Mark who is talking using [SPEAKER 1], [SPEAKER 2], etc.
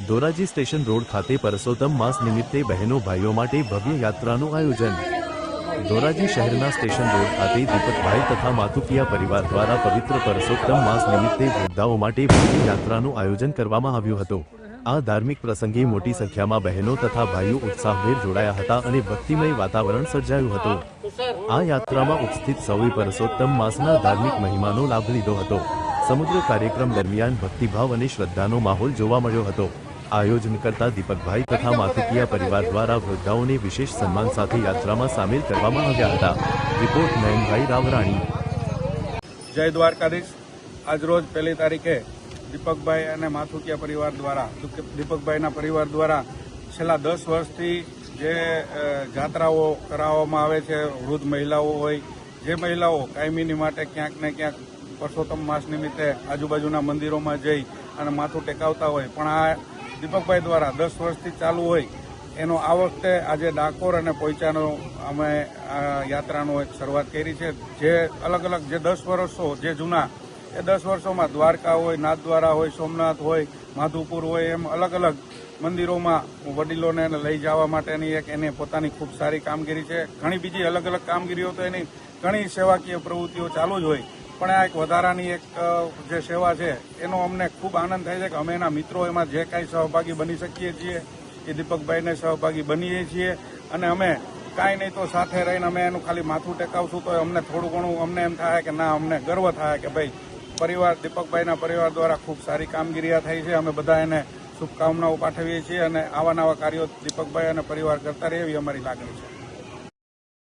[SPEAKER 1] Dhoraji station road ખાતે પરસોત્તમ માસ નિમિત્તે બહેનો ભાઈઓ માટે ભવ્ય યાત્રાનું આયોજન। ધોરાજી શહેરના સ્ટેશન રોડ ખાતે દીપકભાઈ તથા માતુકિયા પરિવાર દ્વારા પવિત્ર પરસોત્તમ માસ નિમિત્તે વૃદ્ધાઓ માટે ભવ્ય યાત્રાનું આયોજન કરવામાં આવ્યું હતું। આ ધાર્મિક પ્રસંગે મોટી સંખ્યામાં બહેનો તથા ભાઈઓ ઉત્સાહભેર જોડાયા હતા અને ભક્તિમય વાતાવરણ સર્જાયું હતું। આ યાત્રામાં ઉપસ્થિત સૌએ પરસોત્તમ માસના ધાર્મિક મહિમાનો લાભ લીધો હતો। સમગ્ર કાર્યક્રમ દરમિયાન ભક્તિભાવ અને શ્રદ્ધાનો માહોલ જોવા મળ્યો હતો। આયોજન કરતા દીપકભાઈ તથા માતુકિયા પરિવાર દ્વારા વૃદ્ધાઓને વિશેષ સન્માન સાથે યાત્રામાં સામેલ કરવામાં આવ્યા હતા। રિપોર્ટ નયનભાઈ રાવરાણી।
[SPEAKER 2] જય દ્વારકાધીશ। આજરોજ 1 તારીખે દીપકભાઈ અને માતુકિયા પરિવાર દ્વારા દીપકભાઈના પરિવાર દ્વારા છેલ્લા 10 વર્ષથી જે જાત્રાઓ કરાવવામાં આવે છે, વૃદ્ધ મહિલાઓ હોય, જે મહિલાઓ કાયમીની માટે ક્યાંક ને ક્યાંક પરસોત્તમ માસ નિમિત્તે આજુબાજુના મંદિરોમાં જઈ અને માથું ટેકાવતા હોય, પણ આ દીપકભાઈ દ્વારા 10 વર્ષથી ચાલુ હોય એનો આ વખતે આજે ડાકોર અને પોઈચાનો અમે યાત્રાનો એક શરૂઆત કરી છે। જે અલગ અલગ જે 10 વર્ષો જે જૂના એ 10 વર્ષોમાં દ્વારકા હોય, નાથદ્વારા હોય, સોમનાથ હોય, માધુપુર હોય, એમ અલગ અલગ મંદિરોમાં વડીલોને લઈ જવા માટેની એક એને પોતાની ખૂબ સારી કામગીરી છે। ઘણી બીજી અલગ અલગ કામગીરીઓ તો એની ઘણી સેવાકીય પ્રવૃત્તિઓ ચાલુ જ હોય, પણ આ એક વધારાની એક જે સેવા છે એનો અમને ખૂબ આનંદ થાય છે કે અમે એના મિત્રો એમાં જે કાંઈ સહભાગી બની શકીએ છીએ એ દીપકભાઈને સહભાગી બનીએ છીએ અને અમે કાંઈ નહીં તો સાથે રહીને અમે એનું ખાલી માથું ટેકાવશું તો અમને થોડું ઘણું અમને એમ થાય કે ના, અમને ગર્વ થાય કે ભાઈ પરિવાર દીપકભાઈના પરિવાર દ્વારા ખૂબ સારી કામગીરી થઈ છે। અમે બધા એને શુભકામનાઓ પાઠવીએ છીએ અને આવા નવા કાર્યો દીપકભાઈ અને પરિવાર કરતા રહે એવી અમારી લાગણી છે।